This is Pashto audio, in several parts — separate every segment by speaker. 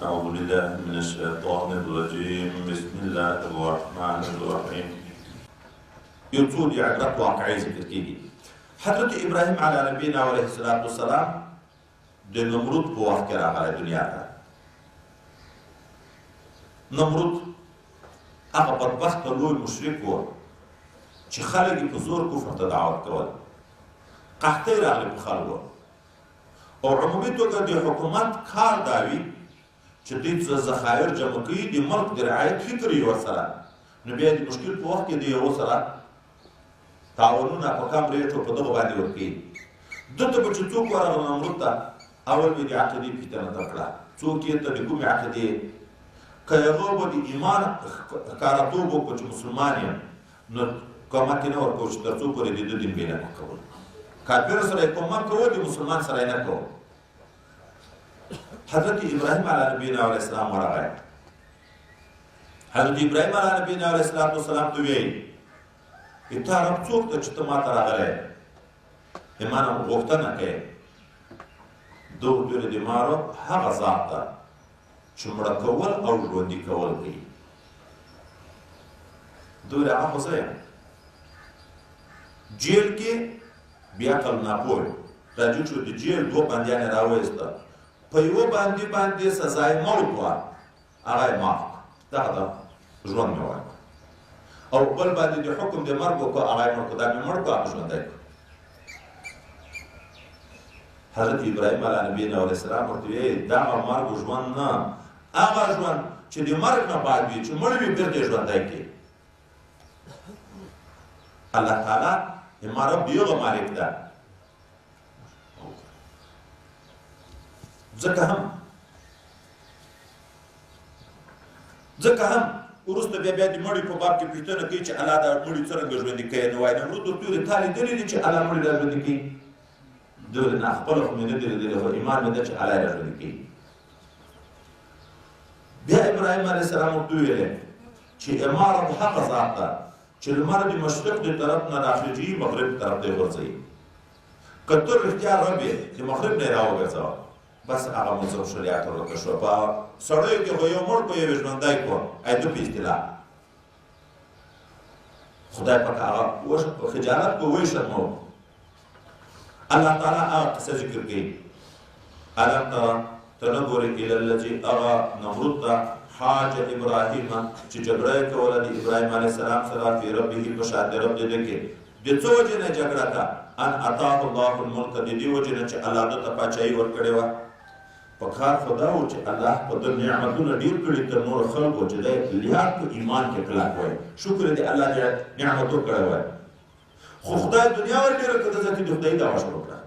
Speaker 1: أعوذ بالله من الشيطان الرجيم بسم الله الرحمن الرحيم. یو څو د عبرت واقعي ذکر کیږي. حضرت ابراهیم علیه نبینا علیه السلام د نمرود په وخت کې راغلی دنیا ته. نمرود هغه بدبخته لوی مشرک و چې خلک یې په زور کفر ته دعوت کول. قحطۍ راغلې په خلکو او عمومي توګه د حکومت کار دا وي چې دوی څه ذخایر جمع کوي د ملک د رعایت فکر یې ورسره، نو بیا د مشکل په وخت کې د یو سره تعاونونه په کم ریټو په دغه باندې ورکوي. دلته به چې څوک ورغله نمرود ته، اول به د عقیدې پوښتنه وکړه، څوک یې ته د کومې عقیدې؟ که هغه به د ایمان ښکاراتوب وکړو چې مسلمان یم، نو کومک یې نه ورکوو چې تر څو پورې د ده دین بې نه کول. کافر سره یې کومک کوو، د مسلمان سره یې نه کوو. حضرت ابراهیم علیه نبینا علیه السلام ورغی. حضرت ابراهیم علیه نبینا علیه السلام ته ویل تا رب څوک ته چې ته ما ته راغلی د ما نه غوښتنه کوې؟ ده ورته د ما رب هغه ذات ته چې مړه کول او ژوندي کول کوي. ده ویل هغه خو زه یم. جیل کې بیا عقل ناپوه راجع شو، د جیل دوه بندیان یې راوایسته، په یوه بندي باندې سزا یې موت وه، هغه یې معاف کړه، دغه د ژوند مې ورکړه. او بل باندې د حکم د مرګ وکړه، هغه یې مړ کړه، دا مې مړ کړه، هغه ژوندی کړه. حضرت ابراهیم علیه نبینا علیه السلام ورته ویل دغه مرګ ژوند نه، هغه ژوند چې د مرګ نه بعد وي، چې مړ وي بېرته یې ژوندی کړي. الله تعالی ما رب د یوه مالک ده. ځکه هم وروسته بیا د مړي په باب کې پوښتنه کوي چې الله دا مړي څرنګه ژوندي کوي. نو وایي نمرود ورته ویل تا لیدلي دي چې الله مړي را ژوندي کوي؟ ده ویل نه، خپله خو مې نه دي لیدلي، خو ایمان مې ده چې الله یې را ژوندي کوي. بیا ابراهیم علیه السلام ورته وویلې چې ما رب هغه ذات ده چې لمر د مشرق د طرف نه راخېږي، مغرب طرف ته یې غورځوي. که ته رښتیا رب یې د مغرب نه یې راوګرځوه، بس هغه مذهب شریعت ورکه شو. په سړیو کې خو یو مړ په یوې ژوندی کړو، ایده په اصطلاح خدای پاک هغه خجالت به وشرمو. الله تعالی هغه قصه ذکر کوي. الم تر ته نه ګورې الی الذي هغه نمرود ته حاج ابراهیم چې جګړه یې کوله د ابراهیم علیه السلام سره فی ربه په شان د رب د ده کې. د څه وجې نه جګړه ته؟ ان اتاه الله الملک، د دې وجې نه چې الله ده ته پاچاهي ورکړې وه. په کار خو دا و چې الله په ده نعمتونه ډېر کړي تر نورو خلکو، چې دی لیاړ په ایمان کې کلک وای، شکر یې د الله نعمتو کړی وای. خو خدای دنیا ورکړې که ده ځکه د خدایي دعوه شروع کړه،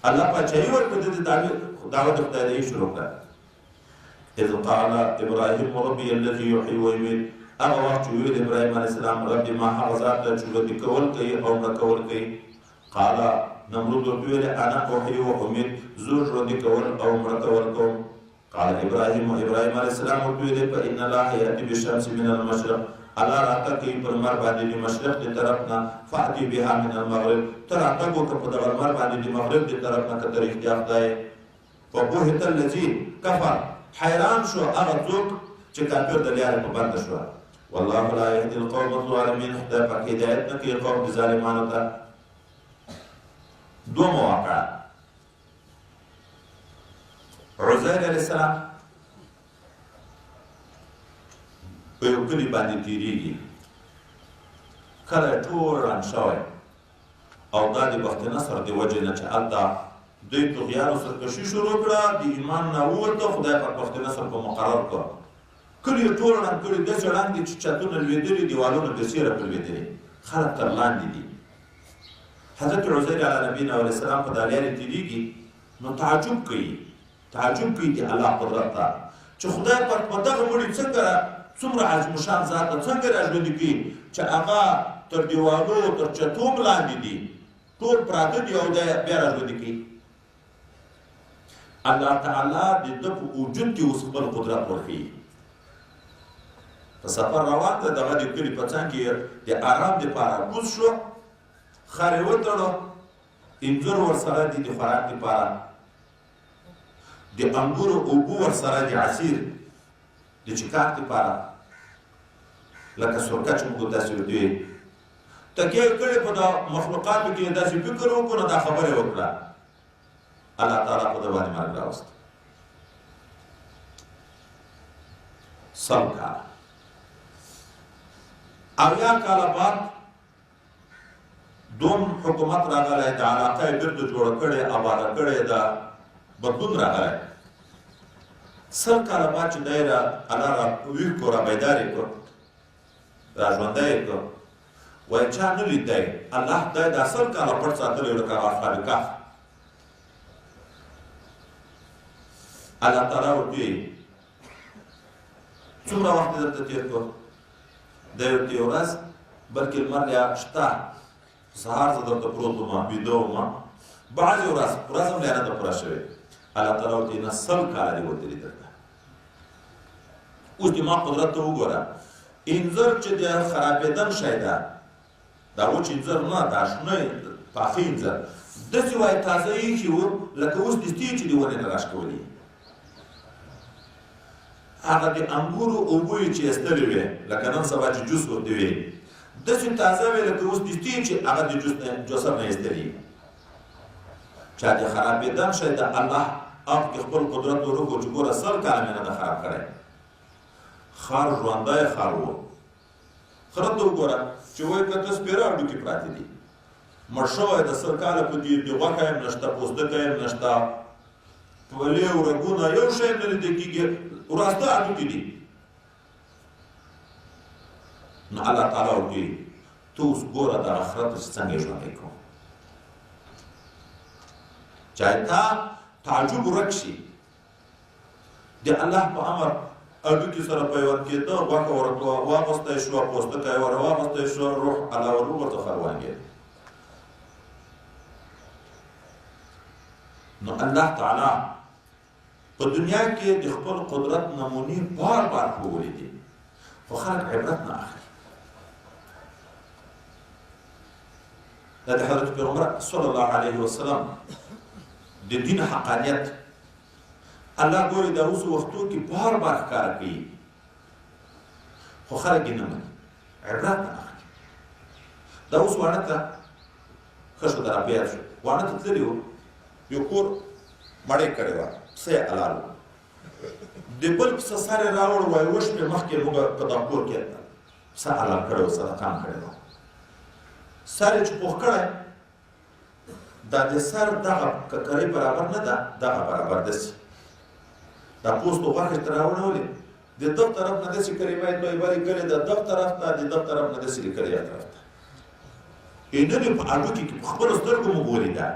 Speaker 1: الله پاچاهي ورکړه، د دعوه د خدایي شروع کړه. اذ قال ابراهیم ربي الذي يحيي ويميت، هغه وخت چې ویل ابراهیم علیه السلام رب ما هغه ذات ده چې ژوندي کول کوي او مړه کول کوي. قال نمرود ورته ویل انا احیي و امید، زه ژوندي کول او مړه کول کوم. قال ابراهیم علیه السلام ورته ویل فان الله یأتي بالشمس من المشرق، الله راتګ کوي پر لمر باندې د مشرق د طرف نه، فأتي بها من المغرب، ته راتګ وکړه په دغه لمر باندې د مغرب د طرف نه، که ته رښتیا خدای. فبهت الذي کفر، حیران شو هغه څوک چې کافر د لارې په بنده شو. والله لا یهدي القوم الظالمین، خدای پاک هدایت نه کوي قوم د ظالمانو ته. دو مواقع. عزیر علیه السلام په یو کلي باندې تېرېږي، کلی ټول ړنګ شوی، او دا د بخت نصر د وجې نه چې هلته دوی طغیان او سرکشي شروع کړه، د ایمان نه ووته، خدای پاک بخت نصر په مقرر کړ. کلي یې ټول ړنګ کړي، داسې ړنګ دي چې چتونه لوېدلي، دیوالونه بېسیره پرې لوېدلي، خلک تر لاندې دي. حضرت عزیر علیه نبینا علیه السلام په دا لارې تېرېږي، نو تعجب کوي د الله قدرت ته چې خدای پاک په دغه مړي څومره عظیم شان ذات ته څنګه را ژوندي کوي چې هغه تر دیوالو تر چتو لاندې دي، ټول پراته دي، او بیا را ژوندي کوي. الله تعالی د ده په وجود کې اوس خپل قدرت ورښیي. په سفر روان ده، دغه د کلي په څنګ کې د آرام دپاره کوز شو، خر یې وتړو، انځور ورسره دي د خوراک دپاره. د انګورو اوبه ورسره د عصیر د چکاک دپاره لکه سرکه چې موږ داسې ورته تکیه کړې په دا مخلوقاتو کې داسې فکر وکړو نو دا خبره وکړه الله تعالی په ده باندې مرګ راوست سل کاله اویا کاله بعد دوم حکومت راغلی د علاقه یې بیرته جوړه کړې آباده کړې ده بدلون راغلی سل کاله بعد چې دی الله را ویښ کړو را بیدار یې کړو را ژوندی یې کړو وایي چا نه لید دی الله دی دا سل کاله پټ ساتلی لکه اصحاب کهف الله تعالی ورته وایي څومره وخت یې درته تېر کړو دی ورته یوه ورځ بلکې لمر یا شته سهار زه درته پروت وم ویده وم بعضې ورځ هم بیا نه ده پوره شوې الله تعالی ورته نه سل کاله دې ورتلي درته اوس د ما قدرت ته وګوره انځر چې د خرابېدن شی ده دا وچ انځر نه دا شنه پاخه انځر داسې وایي تازه ایښي وو لکه اوس دستي چې د ونې نه راښکولي هغه د انګورو اوبه یې چې ایستلې وې لکه نن سبا چې جوس ورته وي داسې تازه وې لکه اوس دستي چې هغه د جوسر نه ایستلي چا د خرابېدن شی د الله هغه کې خپل قدرت ورکړو چې ګوره سل کاله مې نه ده خراب کړی خار ژوندی خار و خره ته وګوره چې وایي که ته سپېره هډوکي پراته دي مړ شوی د سل کاله په دې د غوښه یې نشته پوستکی یې نشته پلې ورګونه یو شی نه لیدل کېږي وراسته هډوکي دي نو الله تعالی ورته ته اوس ګوره د آخرت چې څنګه یې ژوندی کړو چاہے تا تعجب ورک شي د الله په امر هډوکي سره پیوند کېده غوښه ورته واغوستی شوه پوستکی ور واغوستی شوه روح الله ورڅخه روانګېد نو الله تعالی په دنیا کې د خپل قدرت نمونې بار بار ښوولې دي خو خلک عبرت نه اخلي دا د حضرت پیغمبر صلی الله علیه وسلم د دین حقانیت الله ګوري دا اوس وختو کې بار بار ښکاره کوي خو خلک یې نه مني عبرت نه اخلي دا اوس واڼه ته ښه شو د راپیل شو واڼه ته تللي وو یو کور مړۍ کړې وه پسه یې حلال و د بل پسه سر یې راوړ وایي وشمې مخکې موږ په دا کور کې پسه حلال کړی و صدقه هم کړې وه سر یې چې پوخ کړی دا د سر دغه ککرۍ برابر نه ده دغه برابر داسې دا پوست و غوښې ته راوړولې د دغ طرف نه داسې کلمه یې طیبه لیکلې ده دغ طرف ته د دغ طرف نه داسې لیکلې یا طرف ته نن یې په هډوکي کې په خپلو سترګو موږ ولیده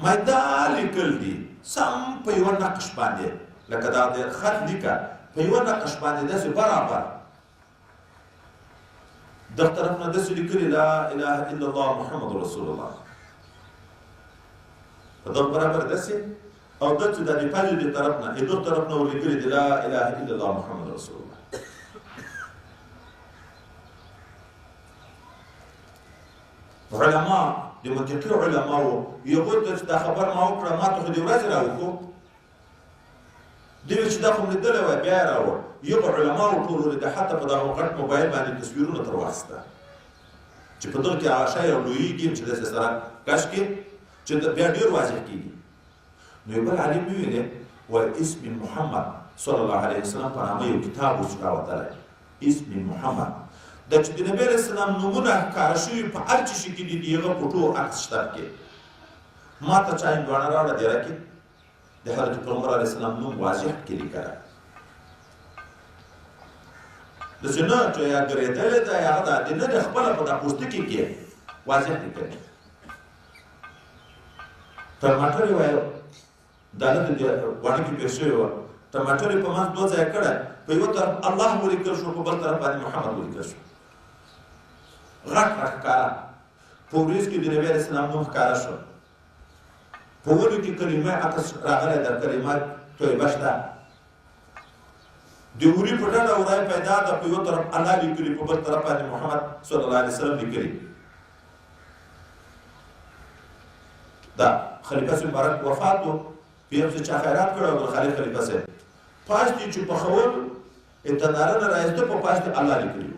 Speaker 1: ما دا لیکل دي سم په یوه نقش باندې لکه دا د خط لیکه په یوه نقش باندې داسې برابر دغ طرف نه داسې لیکلي لا اله الا الله محمد رسول الله په دغ برابر داسې او دلته د پاجو د طرف نه دغ طرف نه ولیکلي دي لا اله الا الله محمد رسول الله علما د منطقي علماو یو ته چې دا خبر ما وکړه ما ته خو دې ورځې راوښو دوی چې دا خو مې لیدلی وای بیا یې راوړ یو علماو ټول ولیده حتی په دغه غټ موبایل باندې تصویرونه تر واخیسته چې په دغه کې هغه شی او لویږي چې داسې سره کش کې چې بیا ډېر واضح کېږي نو یو بل عالم وویلې وایي اسم محمد صلی الله علیه وسلم په نامه یو کتاب اوس راوتلی اسم محمد دا چې د نبی علیه السلام نومونه ښکاره شوي په هر چې شي کې دي د هغه پټو عکس شته پکې ما ته چا هندوانه راوړه دیره کې د حضرت پیغمبر علیه السلام نوم واضح پکې لیکلی داسې نه چې یا ګرېدلی ده یا هغه د نه د خپله په دا پوستکي کې واضح لیکلی ټماټر یې وایه دا نه د واڼه کې پېښ شوې وه ټماټر یې په منځ دوه ځایه کړی په یوه طرف الله ولیکل شو په بل طرف باندې محمد ولیکل شو غټ غټ ښکاره په وریځ کې د نبي علیه السلام نوم ښکاره شو په ونو کې کلمه عکس راغلی ده کلمه طیبه شته د وري په ډډه ورای پیدا ده په یو طرف الله لیکلي په بل طرف باندې محمد صلی الله علیه وسلم لیکلي دا خلیفه مبارک وفات و بیا هم چا خیرات کړی او خالق خلیفه صاحب پاش دي چې پخول ابتداره نه رایسته په پاش دي الله لیکلي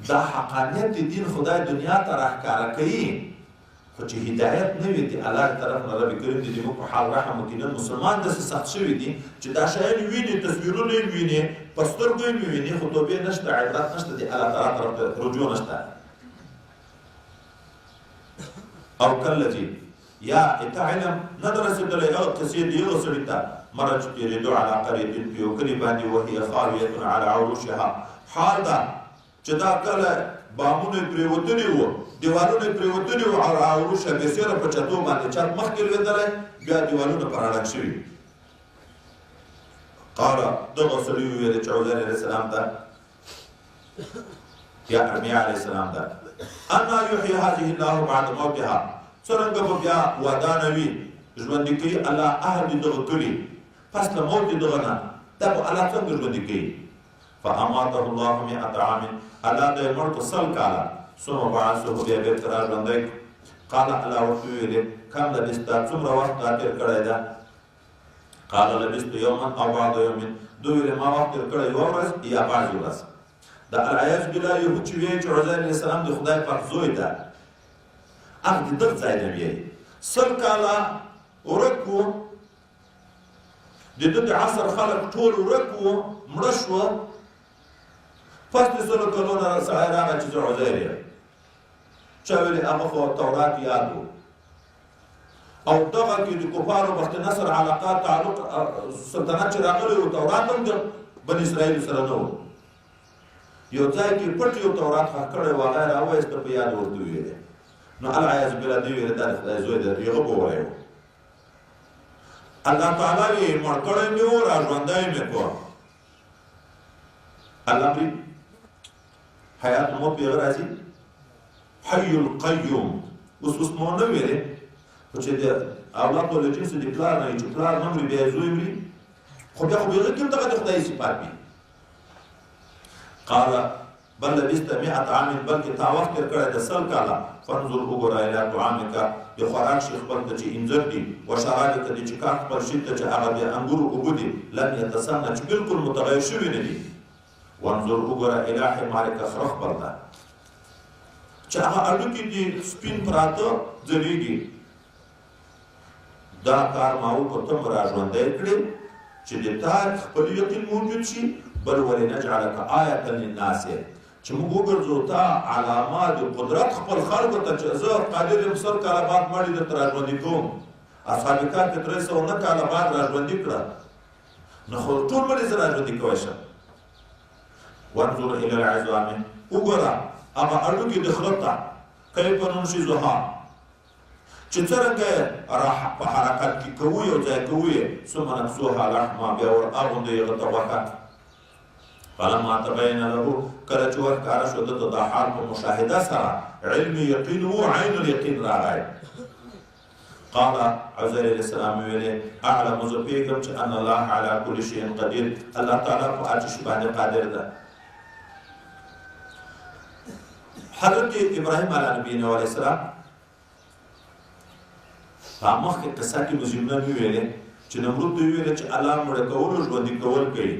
Speaker 1: دا حقانیت د دین خدای دنیا ته راښکاره کوي خو چې هدایت نه وي د الله طرف نه رب کریم دې موږ په حال رحم وکړي نن مسلمان داسې سخت شوي دي چې دا شیان ویني تصویرونه یې ویني په سترګو یې ویني خو توبې نشته عبرت نشته د الله تعالی طرف ته رجوع نشته او کله چې یا ته علم نه در رسېدلی هغه قصې د یو سړي ته مره چې تېرېدو علی قریة په یو کلي باندې وهي خاویة علی عروشها حال ده چې دا کله بامونه یې پرېوتلي وو دیوالونه یې پرېوتلي وو او عروشه بېسېره په چتو باندې چت مخکې لوېدلی بیا دیوالونه پراړک شوي قال دغه سړي وویل چې عزیر علیه السلام ته یا ارمیا علیه السلام ته انا یحیی هذه الله بعد موتها څرنګه به بیا ودانوي ژوندي کوي الله اهل دغه کلي پس له موت دغه نه دا به الله څنګه ژوندي کوي فاماته الله 100 عام الله د مړ په 100 کاله ثم بعثه بیا بېرته را ژوندی قال الله ورته وویلې کم لبسته څومره وخت تا تېر کړی ده قال لبست یوما او بعد یوم دوی ویلې ما وخت تېر کړی یوه ورځ یا بعضې ورځ د العیاذ بالله یهود چې وایي چې عزیر علیه السلام د خدای پاک زوی ده هغه د دغه ځای نه وایي 100 کاله ورک و د ده د عصر خلک ټول ورک و مړه شوه پس د 100 کلونو نه سړی راغی چې زه عزیر یم چا ویلې هغه خو تورات یاد و او دغه کې د کفارو بخت نصر علاقات تعلق سلطنت چې راغلی و تورات هم د بني اسرائیل سره نه و یو ځای کې پټ یو تورات ښخ کړی و هغه یې راوایسته په یاد ورته وویلې نو العیاذ بالله دوی ویلې دا د خدای زوی دی هغه به ووایو الله تعالی یې مړ کړی مې و را ژوندی مې کړ الله مري حیات موت بې هغه راځي حي القیوم اوس مو نه ویلې خو چې د اولاد له جنس د پلار نه چې پلار نه مري بیا یې زوی مري خو بیا خو بې هغه کې هم دغه د خدای صفات وي قال بل لبست 100 عام بلکې تا وخت تېر کړی د 100 کاله فانظر وګوره الی طعامک د خوراک شي خپل ته چې انځر دي وشرابک د چکاک خپل شي ته چې هغه د انګورو اوبه دي لم یتسنه چې بلکل متغیر شوي نه دي وانظر وګوره الی حمارک خره خپل ته چې هغه هډوکي دي سپین پراته ځلېږي دا کار ما وکړ ته مو را ژوندی کړې چې د تا خپل یقین موجود شي بل ولنجعلک آیة للناس چې موږ وګرځو تا علامات د قدرت خپل خلکو ته چې زه قادر یم 100 کاله بعد مړي درته را ژوندي کوم اصحاب کهف 309 کاله بعد را ژوندي کړه نو خو ټول مړي زه را ژوندي کولی شم وانظر الی العظام وګوره هغه هډوکي د خره ته کیف ننشزها چې څرنګه په حرکت کې کوو یو ځای کوو یې ثم نکسوها لحما بیا ور اغوندو یې هغه ته غوښه فلما تبين له کله چې ورښکاره شو دته دا حال په مشاهده سره علم یقین و عین الیقین راغی قال عزیر علیه السلام ویلې اعلم زه پوهېږم چې ان الله علی کل شیء قدیر الله تعالی په هر څه باندې قادر ده حضرت ابراهیم علیه نبینا علیه السلام په مخکې قصه کې مزیمونه مې ویلې چې نمرود دوی ویلې چې الله مړه کول او ژوندي کول کوي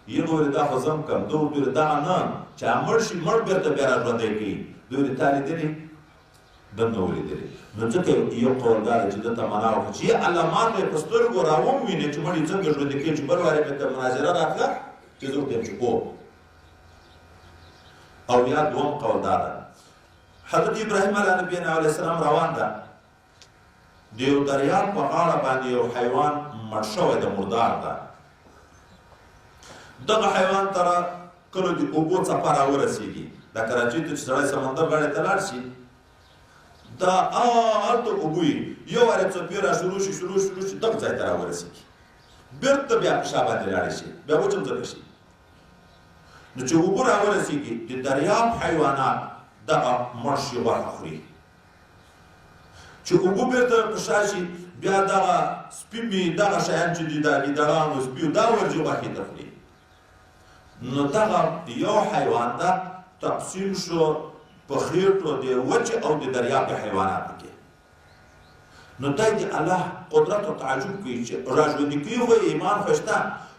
Speaker 1: یو ویل دا خو زم کم دوی ویل دا نه چې مړ شي مړ بېرته بیا را ژوندی کوي دوی ویل تا لیدلي ده نه ولیدلي نو ځکه یو قول دا دی چې ده ته معنا وکړه چې علامات یې په سترګو را ووینې چې مړ یې څنګه ژوندي کوي چې بل وارې مې ته مناظره راکړه چې زه ورته یم چې هو او یا دوم قول دا ده حضرت ابراهیم علیه نبینا علیه السلام روان ده د یو دریاب په غاړه باندې یو حیوان مړ شوی د مردار ده دغه حیوان ته کله د اوبو څپه راورسېږي د کراچۍ ته چې سړی سمندر غاړې ته لاړ شي دا هلته اوبه وي یو وارې څپې را شروع شي دغه ځای ته راورسېږي بېرته بیا په شا باندې لاړې شي بیا وچه ځمکه شي نو چې اوبه راورسېږي د دریاب حیوانات دغه مړ شي غوښه خوري چې اوبه بېرته په شا شي بیا دغه سپي مې دغه شیان چې دي د ګیدړانو سپیو دا ورځي غوښې ته خوري نو دغه یو حیوان ده تقسیم شو په خېټو د وچې او د دریاب حیواناتو کې نو دی د الله قدرت او تعجب کوي چې راژوندي کوي خو ایمان خو شته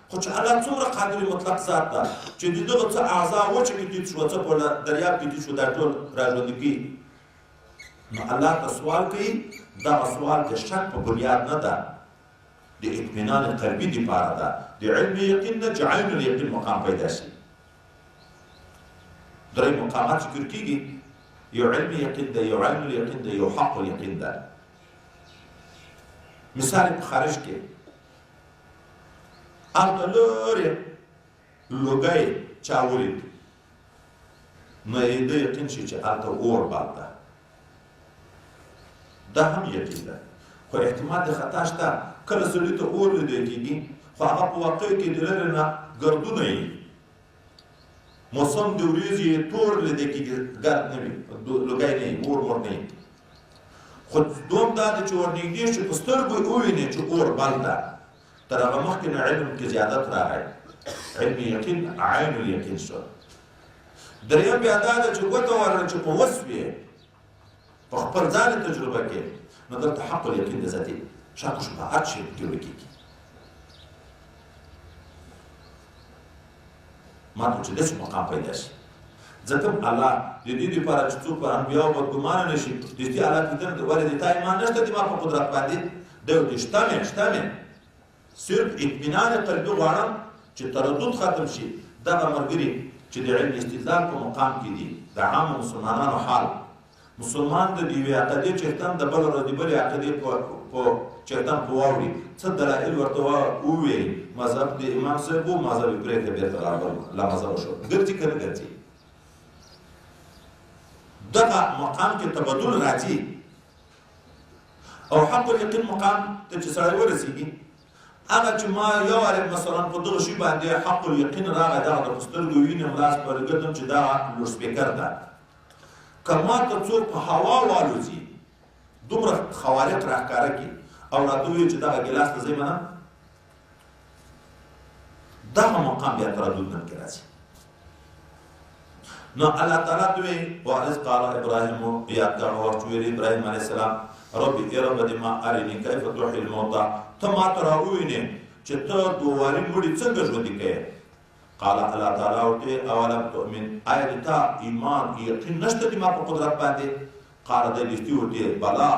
Speaker 1: خو چې الله څومره قادر مطلق ذات ده چې د دغه څه اعضا وچه کې دید شو څه په دریاب کې دید شو دا ټول راژوندي کوي نو الله ته سوال کوي دغه سوال د شک په بنیاد نه ده د اطمینان قلبي دپاره ده د علم یقین نه چې عین الیقین مقام پیدا شي درې مقامات ذکر کېږي یو علم یقین ده یو عین الیقین ده یو حق الیقین ده مثال په خارج کې هلته لرې لوګی چا ولید نو یې د یقین شي چې هلته اور باد ده دا هم یقین ده خو احتمال د خطا شته کله سړي ته اور لیدل کېږي خو هغه په واقع کې د لرې نه ګردونه وي موسم د وریځې تور لیدل کېږي ګرد نه وي لوګی نه وي اور نه وي خو دوم دا دی چې ورنږدې شي په سترګو یې ووینې چې اور بل ده تر هغه مخکې نه علم کې زیادت راغی علم یقین عین الیقین شو دریم بیا دا ده چې ګوته ورنه چې په وس وي په خپل ځان تجربه کې نو دلته حق الیقین د ذاتي شک و شبهات شي جوړ کېږي ماته چې داسې مقام پیدا شي ځکه الله د دې لپاره چې څوک په انبیاو بدګمانه نه شي د دې الله لیدل ولې د تا ایمان نشته د ما په قدرت باندې دی شته مې صرف اطمینان قلبي غواړم چې تردد ختم شي دغه ملګري چې د علم استدلال په مقام کې دي د عامو مسلمانانو حال مسلمان د یوې عقیدې چښتن د بل ورځې بلې عقیدې په چښتن په واوړي څه دلایل ورته وویل مذهب د امام صاحب و مذهب یې پرېږده بېرته راغلل لا مذهب شو ګرځي که نه ګرځي دغه مقام کې تبدل راځي او حق الیقین مقام ته چې سړی ورسېږي هغه چې ما یو وارې مثلا په دغه شي باندې حق الیقین راغی دغه د په سترګو وینم لاس پورې ګرځم چې دا لوډسپیکر ده که ما ته څوک په هوا والوځي دومره خوارق راښکاره کړي او راته ووایي چې دغه ګیلاس ته زه یې منم دغه مقام بیا تردد نه کې راځي نو الله تعالی دوی وارث قال ابراهیم یاد کړه ورته ویل ابراهیم علیه السلام ربي ای رب دې ما ارني کیف تحيي الموتى ته ما ته راووینې چې ته دووارې مړي څنګه ژوندي کوې قال الله تعالی ورته اولم تؤمن آیا د تا ایمان یقین نشته د ما په قدرت باندې قال دی رښتي ورته بلا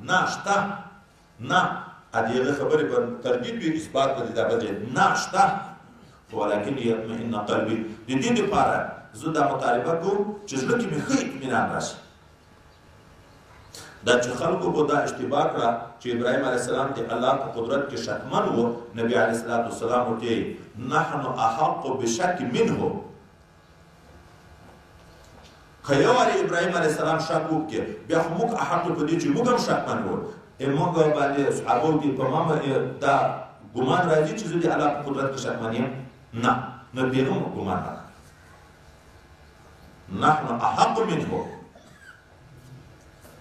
Speaker 1: نه شته نه د هغې خبرې په تردید وي اثبات به د دا بدې نه شته ولکن یطمئن قلبي د دې دپاره زه دا مطالبه کوم چې زړه کې مې ښه اطمینان راشي دا چې خلکو به دا اشتباه کړه چې ابراهیم علیه السلام د الله په قدرت کې شکمن و نبي علیه السلام ورته نحن احق بشک منه که یو وارې ابراهیم علیه السلام شک وکړي بیا خو موږ احق په دې چې موږ هم شکمن وو موږ باندې صحابو کې په ما دا ګمان راځي چې زه د الله په قدرت کې شکمن یم نه نبي هم ګمان نه نحن احق منه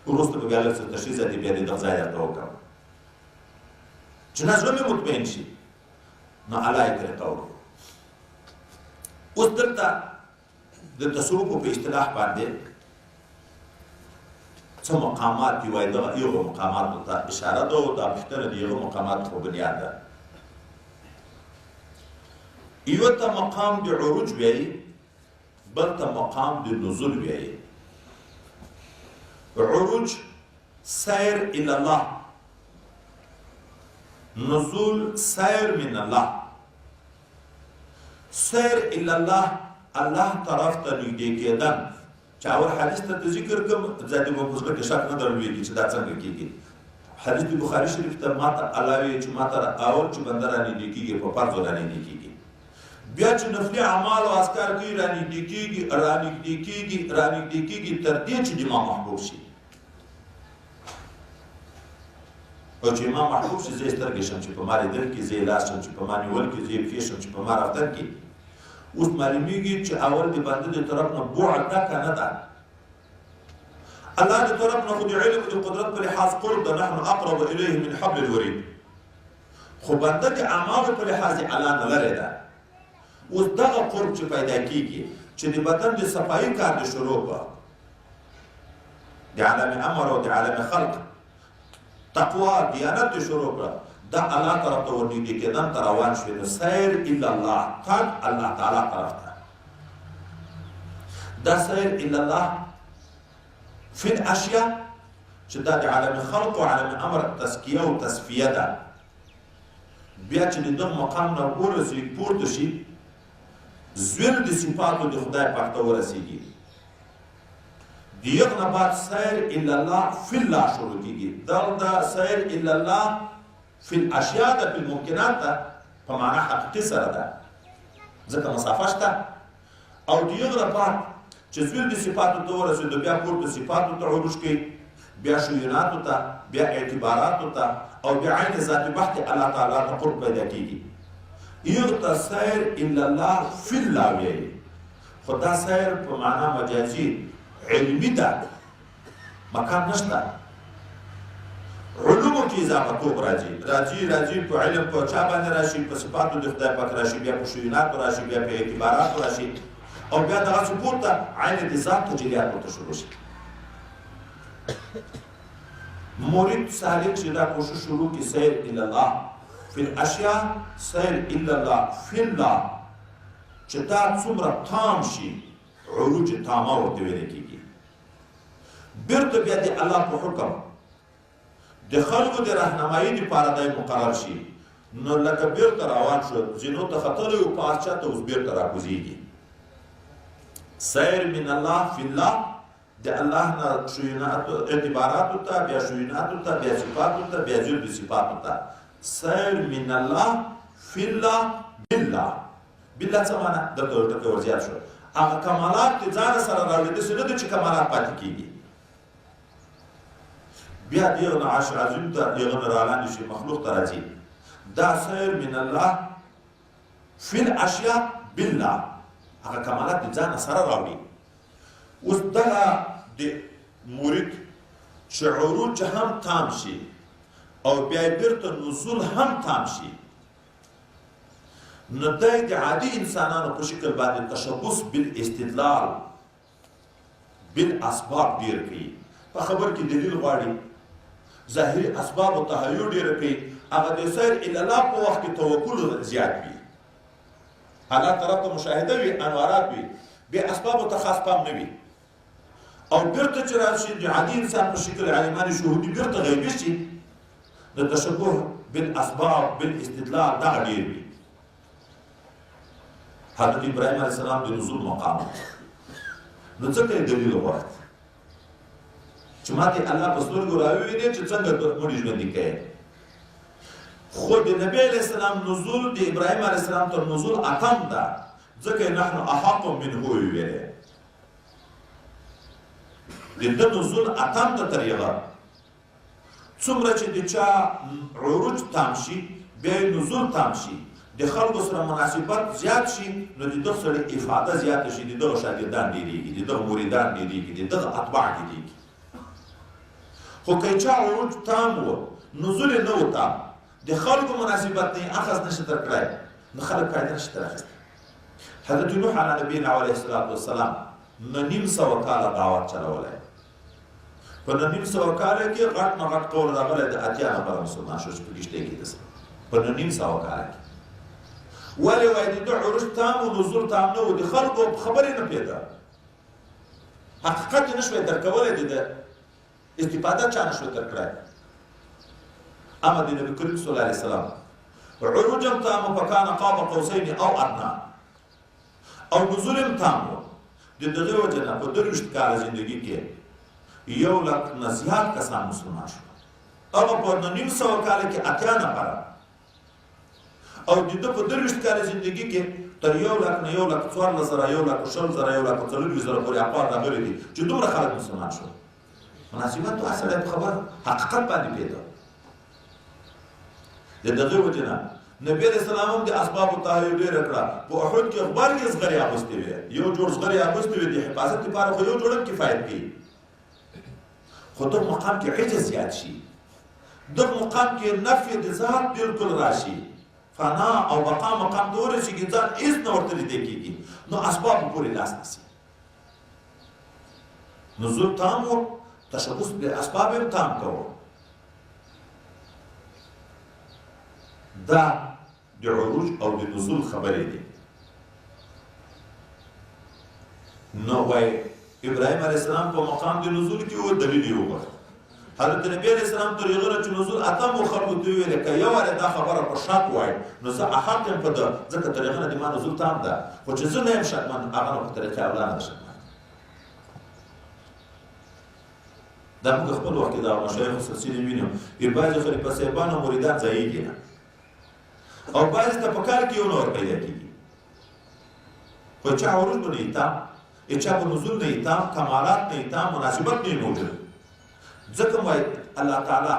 Speaker 1: وروسته به بیا لږ څه تشخیص دی بیا دې دغه ځای راته وکړم چې نه زړه مې مطمئن شي نو الله یې طریقه وکړو اوس دلته د تصوفو په اصطلاح باندې څه مقامات دي وایي دغه یو مقاماتو ته اشاره ده او دا پوښتنه د یو مقاماتو په بنیاد ده یو ته مقام د عروج وایي بل ته مقام د نزول وایي عروج سير إلى الله نزول سير من الله سير إلى الله الله طرف ته نږدې کېدل چې اول حدیث ته ذکر کوم ځکه مو په ځکه شک نه درلوي چې دا څنګه کېږي حدیث د بخاري شریف ته ماته علاوه چې ماته اول چې بنده را نږدې کېږي په فرض را نږدې کېږي بیا چې نفلي اعمال او اذکار کوي را نږدې کېږي تر دې چې امام محبوب شي او چې امام محبوب شي زه سترګې شم چې په ما لیدل کې زه لاس شم چې په ما نیول کې زه پښې شم چې په ما رفتن کې اوس معلومیږي چې اول د بنده د طرف نه بعد ده که نه ده الله د طرف نه خو د علم او د قدرت په لحاظ قرب ده نحن اقرب الیه من حبل الورید خو بنده د اعمالو په لحاظ الله نه لرې ده اوس دغه قرب چې پیدا کېږي چې د بدن د صفایي کار د شروع به د عالم امر او د عالم خلق تقوا دیانت شروع کړه دا الله طرف ته ورنږدې کېدن ته روان شوې نو سیر الا الله تګ الله تعالی طرف ته دا سیر الا الله فی الاشیاء چې دا د عالم خلق او عالم امر تزکیه او تصفیه ده بیا چې د دغه مقام نه ورسېږي پورته شي زویل د صفاتو د خدای پاک ته ورسېږي د یغ نه بعد سیر الا الله فی الله شروع کېږي دا سیر الا الله فی الاشیاء ده په الممکنات ده په معنا حقیقي سره ده ځکه مسافه شته او د یغ نه بعد چې زویل د صفاتو ته ورسېدو بیا پورته صفاتو ته عروج کوي بیا شویناتو ته بیا اعتباراتو ته او بیا عین ذات بحث الله تعالی ته قرب پیدا کېږي یغ ته سیر الا الله فی الله ویل خو دا سیر په معنا مجازي علمي ده مکان نشته علومو کې اضافه توب راځي په علم په چا باندې راشي په صفاتو د خدای پاک راشي بیا په شویناتو راشي بیا په اعتباراتو راشي او بیا دغه پورته عین د ذات تجلیات ورته شروع شي مرید سالک چې دا کوشش شروع کی سیر الا الله فی الاشیاء سیر الا الله فی الله چې دا څومره تام شي عروج تامه ورته ویل کېږي بیرته بیا د الله په حکم د خلکو د رهنمایي لپاره دی مقرر شي نو لکه بیرته روان شو ځینو ته ختلی و پارچه ته اوس بیرته راکوزېږي سیر من الله فی الله د الله نه شویناتو اعتباراتو ته بیا شویناتو ته بیا صفاتو ته بیا زیل د صفاتو ته سیر من الله فی الله بالله بالله څه معنا دلته ورته ورزیات شو هغه کمالات چې ځان سره راوړي داسې نه ده چې کمالات پاتې کېږي بیا د یغه نه عرش عظیم ته یغه نه رالاندې شي مخلوق ته راځي دا سیر من الله فی الاشیاء بالله هغه کمالات د ځان سره راوړي اوس دغه د مرید چې عروج هم تام شي او بیا بیرته نزول هم تام شي نو دی د عادي انسانانو په شکل باندې تشبث بالاستدلال بالاسباب ډېر کوي په خبر کې دلیل غواړي ظاهري اسباب او تهیع ډېر کوي هغه د سیر الی الله په وخت کې توکل زیات وي الله طرف ته مشاهده وي انوارات وي بیا اسباب ته خاص پام نه وي او بیرته چې راشي د عادي انسان په شکل عالماني شهودي بیرته غیبي شي د تشبه بالاسباب بالاستدلال دغه ډېر وي حضرت ابراهیم علیه السلام د نزول مقام نو څنګه یې دلیل وغوښت چې ماته الله په سترګو راوویني چې څنګه مړي ژوندي کوي خو د نبی علیه السلام نزول د ابراهیم علیه السلام تر نزول اتم ده ځکه نحن احق منه ویلې د ده نزول اتم ده تر یغه څومره چې د چا عروج تام شي بیا نزول تام شي د خلکو سره مناسبت زیات شي نو د دغه سره افاده زیاته شي د دغه شاګردان ډېرېږي د دغه مریدان ډېرېږي د دغه اتباع ډېرېږي خو که چا عروج تام و نزول یې نه و تام د خلکو مناسبت نه یې اخذ نشي تر کړی نو خلک فایده نشي تر اخیستی حضرت نوح علی نبینا علیه الصلاة والسلام نه 900 کاله دعوت چلولی په نه 900 کاله کې غټ نه غټ قول راغلی د اتیا نفره مسلمان شو چې په کښتۍ کې دسه په نه 900 کاله کې ولې وایي د ده عروج تام و نزول تام نه و د خلکو خبرې نه پیدا حقیقت یې نه شوی درکولی د ده استفاده چا نه شوی درکړی اما د نبي کریم صلی الله علیه وسلم عروج هم تام و فکان قاب قوسین او ادنا او نزول هم تام و د دغه وجه نه په 23 کاله زندګي کې 100,000 نه زیات کسان مسلمان شول هغه په 900 کاله کې اتیا نفره او د ده په 23 کاله زندګي کې تر 100,000 نه 1,14,000 1,20,000 1,40,000 پورې اقوال راغلي دي چې دومره خلک مسلمان شول مناسبت او اصل خبر حقیقت باندې پیدا د دغه وجه نه نبی علیہ السلام هم د اسباب تهیع ډېره کړه په احد کې غبر کې زغرې اغوستې وې یو جوړ زغرې اغوستې وې د حفاظت لپاره خو یو جوړ هم کفایت کوي خو دغه مقام کې عجز زیات شي دغه مقام کې نفي د ذات بالکل راشي فنا او بقا مقام ته ورسېږي ځان هېڅ نه ورته لیدل کېږي نو اسبابو پورې لاس نیسي نزول تام و تشبث بالاسباب هم تام کوو دا د عروج او د نزول خبرې دي. نو وایي ابراهیم علیه السلام په مقام د نزول کې و دلیل یې وغوښت. حضرت نبی علیه السلام تر هغه نه چې نزول اتمو خلکو ته ویلې که یو وارې دا خبره په شک وایي نو زه احق یم په ده، ځکه تر هغه نه د ما نزول تام ده، خو چې زه نه یم شکمن هغه نو په طریقې اولا نه ده شکمن. دا موږ خپل وخت کې د مشایخو سلسلې وینو، بعضې خلیفه صاحبان او مریدان ځایېږي نه او بعضې ته په کال کې یو نور پیدا کېږي، خو چا عروج به نه وي تام، چا به نزول نه وي تام، کمالات نه وي تام، مناسبت نه وي موجود. ځکه وایي الله تعالی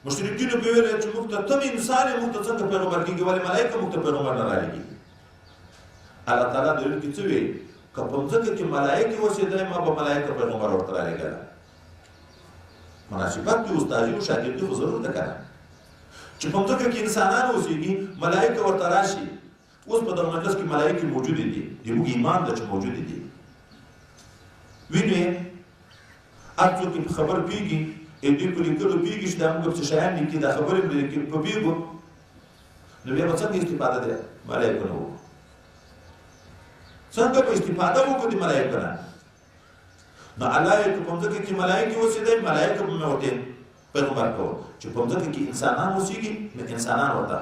Speaker 1: مشرکینو به ویل چې موږ ته تم انسان یې موږ ته څنګه پیغمبر کېږي، ولې ملایکه موږ ته پیغمبر نه رالېږي. الله تعالی دلیل کې څه وایي که په مځکه کې ملایکې اوسېدی ما به ملایکه پیغمبر ورته رالېږله. مناسبت د استادي او شاګردي خو ضرور ده که نه، چې په مځکه کې انسانان اوسېږي ملایکه ورته راشي. اوس په دغه مجلس کې ملایکې موجودې دي، زموږ ایمان ده چې موجودې دي. وینو یې هر څوک یې په خبر پوهېږي، دوی په لیکلو پوهېږي چې دا موږ څه شیان لیکي، دا خبرې په پوهېږو، نو بیا به څنګه استفاده د ملایکو نه وکړو؟ څنګه به استفاده وکړو د ملایکو نه؟ نو الله یې که په مځکه کې ملایکې اوسېدی ملایکه به مې ورته پیغمبر کوو، چې په مځکه کې انسانان اوسېږي نو انسانان ورته.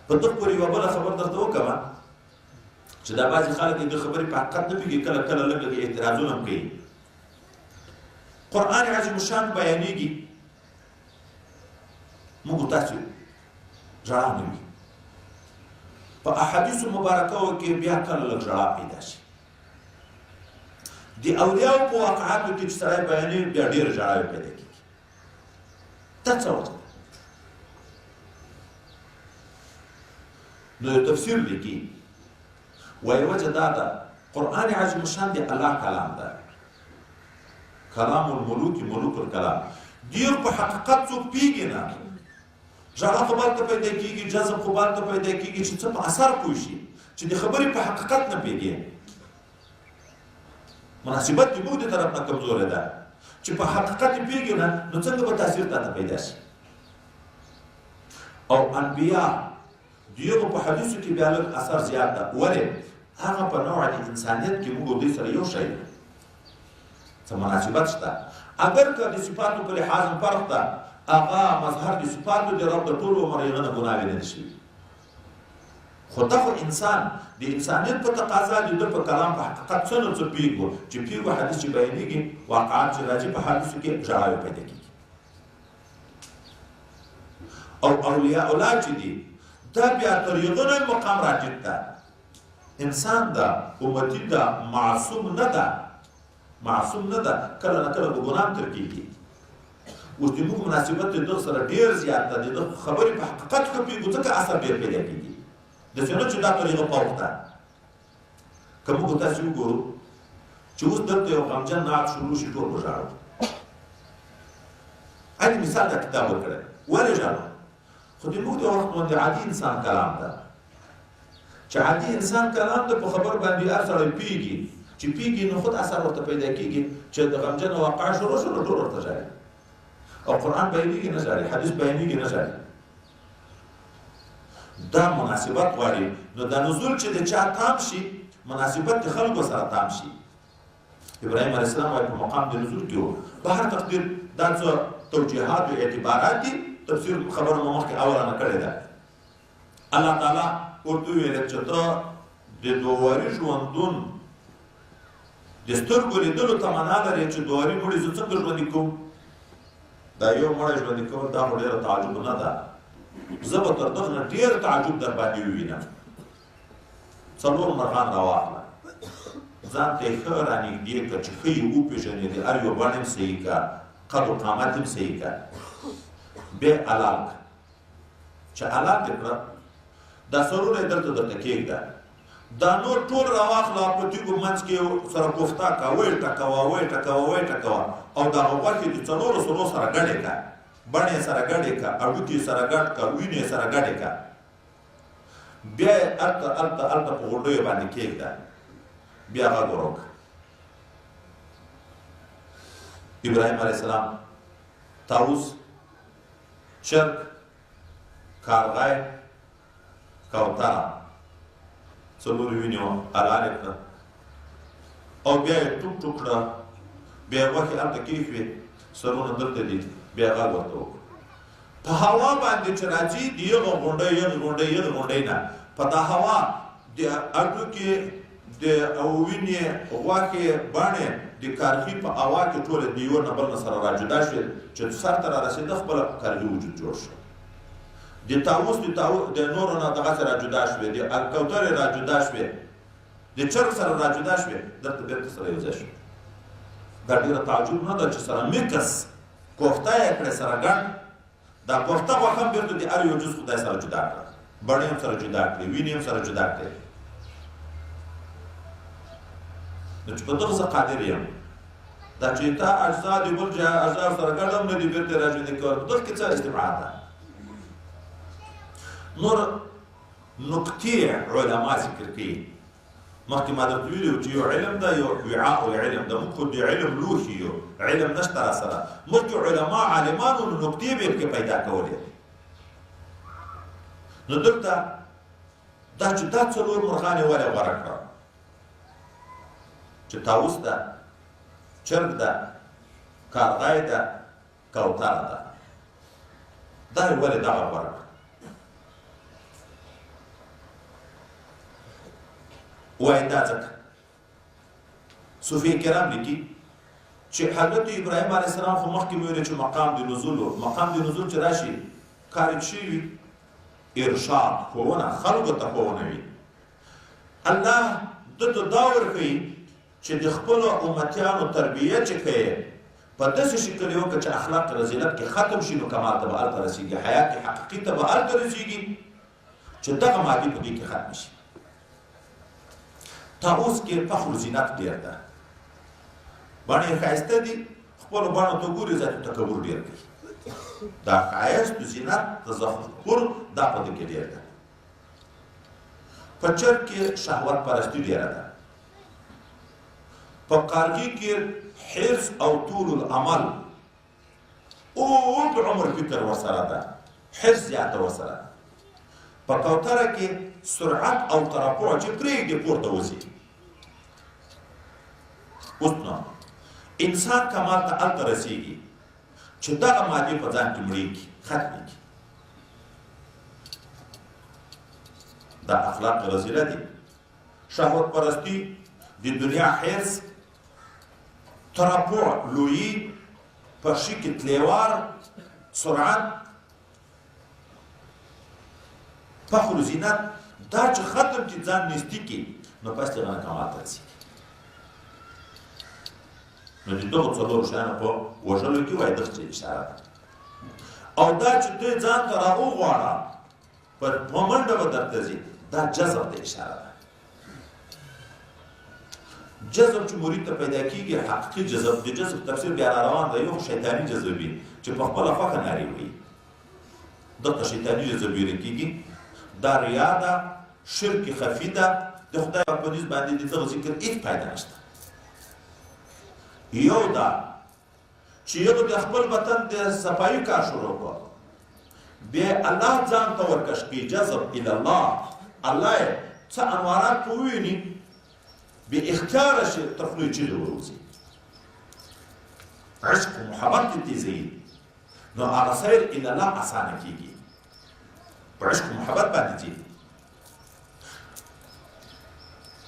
Speaker 1: په دغه پورې یوه بله خبر درته وکړمه چې دا بعضې خلک د خبرې په حقیقت نه پوهېږي، کله کله لږ لږ اعتراضونه هم کوي. قرآن عظیم الشان بیانېږي، موږ تاسو ژړا نه وي، په احادیثو مبارکو کې بیا کله لږ ژړا پیدا شي. د اولیاو په واقعاتو کې چې سړی بیانوي بیا ډېره ژړاوې پیدا کېږي. دا څه وجه ده؟ نو یو تفسیر لیکي وایي وجه دا ده قرآن عظیم الشان د الله کلام ده، کلام الملوک ملوک الکلام. دیر په حقیقت څوک پیږي نه، ژړا خو بل ته پیدا کېږي، جذب خو بل ته پیدا کېږي چې څه په اثر پوه شي، چې د خبرې په حقیقت نه پیږي. مناسبت د موږ د طرف نه کمزورې ده، چې په حقیقت یې پیږي نه نو څنګه به تاثیر تاته پیدا شي. او انبیا د یو په حدیثو کې بیا لږ اثر زیات ده، ولې هغه په نوع د انسانیت کې موږ دوی سره یو شی دی، څه مناسبت شته. اگر که د صفاتو په لحاظ هم فرق ده، هغه مظهر د صفاتو د رب د ټولو عمر یې نه ګناه ویلی نه شي. خو دا خو انسان د انسانیت په تقاضا د ده په کلام په حقیقت څه نه څه پوهېږو، چې پوهېږو حدیث چې بیانېږي، واقعات چې راځي په حدیثو کې ژړاوې پیدا کېږي. او اولیاء الله چې دي دا بیا تر یغه نه مقام راجد ده، انسان ده، امتي ده، معصوم نه ده، معصوم نه ده، کله نه کله به ګناه تر کېږي. اوس د موږ مناسبت د دغه سره ډېر زیات ده، د دغه خبرې په حقیقت کې پوهېږو ځکه اثر ډېر پیدا کېږي. داسې نه چې دا طریقه پوخ ده. که موږ تاسې وګورو چې اوس دلته یو غمجن نعت شروع شي ټول به ژاړو. علي مثال دا کتاب ورکړی، ولې ژاړو؟ خو د موږ د وخت باندې عادي انسان کلام ده، چې عادي انسان کلام ده، په خبر باندې هر سړی پوهېږي، چې پوهېږي نو خود اثر ورته پیدا کېږي، چې د غمجنه واقعه شروع شو نو ټول ورته ژاړي. او قرآن بیانېږي نه ژاړي، حدیث بیانېږي نه ژاړي. دا مناسبت غواړي. نو دا نزول چې د چا تام شي، مناسبت د خلکو سره تام شي. ابراهیم علیه السلام وایي په مقام د نزول کې و. په هر تقدیر دا څه توجیهات او اعتبارات دي، تفسیر خبره مو مخکې اولانه کړې ده. الله تعالی ورته وویل چې ته د دوواري ژوندون د سترګو لیدلو تمنا لرې چې دوواري مړي زه څنګه ژوندي کوم؟ دا یو مړی ژوندي کول دا خو ډېره تعجب نه ده. زه به تر دغه نه ډېر تعجب در باندې ووینم. څلور مرغان راواخله، ځان ته یې ښه رانږدې کړه چې ښه یې وپېژنې، د هر یو بڼ هم صحیح کړه، قد و قامت هم صحیح کړه. بیا یې حلال کړه. چې حلال دې کړه دا سرونه یې دلته درته کېږده، دا نور ټول راواخله، په تیږو منځ کې سره کوفته کړه، ویې ټکوه ویې ټکوه ویې ټکوه، او دغه غوښې د څلورو سرو سره ګډې کړه، بڼې یې سره ګډې کړه، هډوکي یې سره ګډ کړه، وینې یې سره ګډې کړه. بیا یې هلته په غونډیو باندې کېږده، بیا غږ وروکړه. ابراهیم علیه السلام، طاووس، چرګ کارغی کوتره څلور وینې حلالې کړه او بیا یې ټوک ټوک کړه بیا یې غوښې هلته کېښوې سرونه دلته دي بیا یې غږ ورته وکړه په هوا باندې چې راځي د یغه غونډۍ یغه غونډۍ نه په دا هوا د هډوکې د وینې غوښې بڼې د کارغي په هوا کې ټوله د یو نه بل نه سره راجدا شوې چې سر ته رارسېده خپله کارغي وجود جوړ شو د طاووس د نورو نه دغسې راجدا شوې د کوترې راجدا شوې د چرګ سره راجدا شوې دلته بېرته سره یو ځای شوې دا ډېره تعجب نه ده چې سره میکس کوفته یې کړې سره ګڼ دا کوفته غوښه هم بېرته د هر یو جز خدای سره جدا کړه بڼې هم سره جدا کړې وینې هم سره جدا کړې نو چې په دغسې قادر یم دا چې تا اجزا د بل اجزا سره ګډ هم نه دي بېرته یې راژوندي کول په دغه کې څه استبعاد ده نور نقطې علما ذکر کوي مخکې ما درته ویلي وو چې یو علم ده یو وعاء العلم ده موږ خو د علم لوښي یو علم نشته را سره مخکې علما عالمانو نو نقطې به یې پکې پیدا کولې نو دلته دا چې دا څلور مرغانې ولې غوره کړه چې طاووس ده چرګ ده کارغی ده کوتره ده دا یې ولې دغه غوره کړه وایي دا ځکه صوفي کرام لیکي چې حضرت ابراهیم علیه السلام خو مخکې مې ویلې چې مقام د نزول و مقام د نزول چې راشي کار یې شوي وي ارشاد ښوونه خلکو ته ښوونه وي الله ده ته دا ورکوي چې د خپلو امتیانو تربیه چې کوي په داسې شکل یې وکړه چې اخلاق رذیلت کې ختم شي نو کمال ته به هلته رسېږي حیات حقیقي ته به هلته رسېږي چې دغه مادي په دې کې ختم شي طاووس کې فخر زینت ډېر ده بڼې یې ښایسته دي خپلو بڼو ته ګوري ذاتي تکبر ډېر کوي دا ښایست زینت تظفر دا په دې کې ډېر ده په چرګ کې شهوت پرستي ډېره ده په کارغي کې حرص او طول العمل اوږد عمر فکر ورسره ده حرص زیاته ورسره ده په کوتره کې سرعت او ترفع چې پرېږدي پورته وځي اوس نو انسان کمال ته هلته رسېږي چې دغه مادې په ځان کې مړېږي ختمېږي دا اخلاق رذیله دي شهوت پرستي د دنیا حرص ترفع لویي په شي کې تلېوار سرعت فخر زینت دا چې ختم چې ځان نږدې کړي نو پس د هغه کمال ته رسېږي نو د دغو څلورو شیانو په وژلو کې وایي دغه اشاره ده او دا چې دوی ځان ته راوغواړه په منډه به درته ځي دا جذب ته اشاره ده جذب چې مرید ته پیدا کېږي حقیقي جذب د جذب تفسیر بیا روان دی یو شیطاني جذب وي چې په خپله خوښه نارې وي دغه شیطاني جذب ویل کېږي دا ریا ده شرک خفي ده د خدای په نسبت باندې د دغه ذکر هېڅ فایده نشته یو دا چې یو د خپل وطن د صفایي کار شروع کړ بیا الله ځان ته ورکش کړي جذب الی الله الله یې څه انوارات په وویني بې اختیاره شي تر خولې چیغې وروځي عشق و محبت دې تېزوي نو هغه سیر الی الله اسانه کېږي په عشق و محبت باندې ځي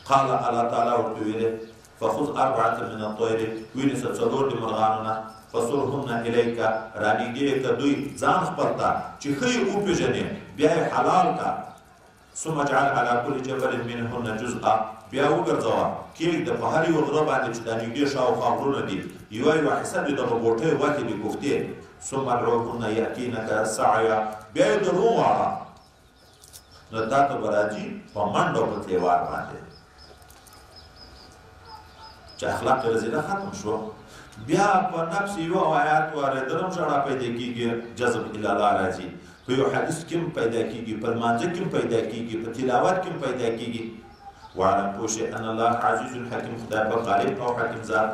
Speaker 1: قال الله تعالی ورته ویلې فخذ أربعة من الطير وینیسه څلور د مرغانو نه فصرهن إلیک رانږدې یې که دوی ځان خپل ته چې ښه یې وپېژنې بیا یې حلال کا ثم اجعل على كل جبل منهن جزءا بیا وګرځوه کېږده په هر یو غره باندې چې دا نږدې شاوخوا غرونه دي یوه حصه د دغه بوټۍ غوښې دي کوفتې ثم ادعوهن یأتینک سعیا بیا یې در وغواړه نو تا ته به راځي په منډه په تلوار باندې چې اخلاق رذیله ختم شو بیا په نفس یو آیات واردلم ژړا پیدا کېږي جذب الی الله راځي په یو حدیث کې هم پیدا کېږي په لمانځه کې هم پیدا کېږي په تلاوت کې هم پیدا کېږي واعلم پوه شئ ان الله عزیز حکیم خدای په غالب او حکیم ذات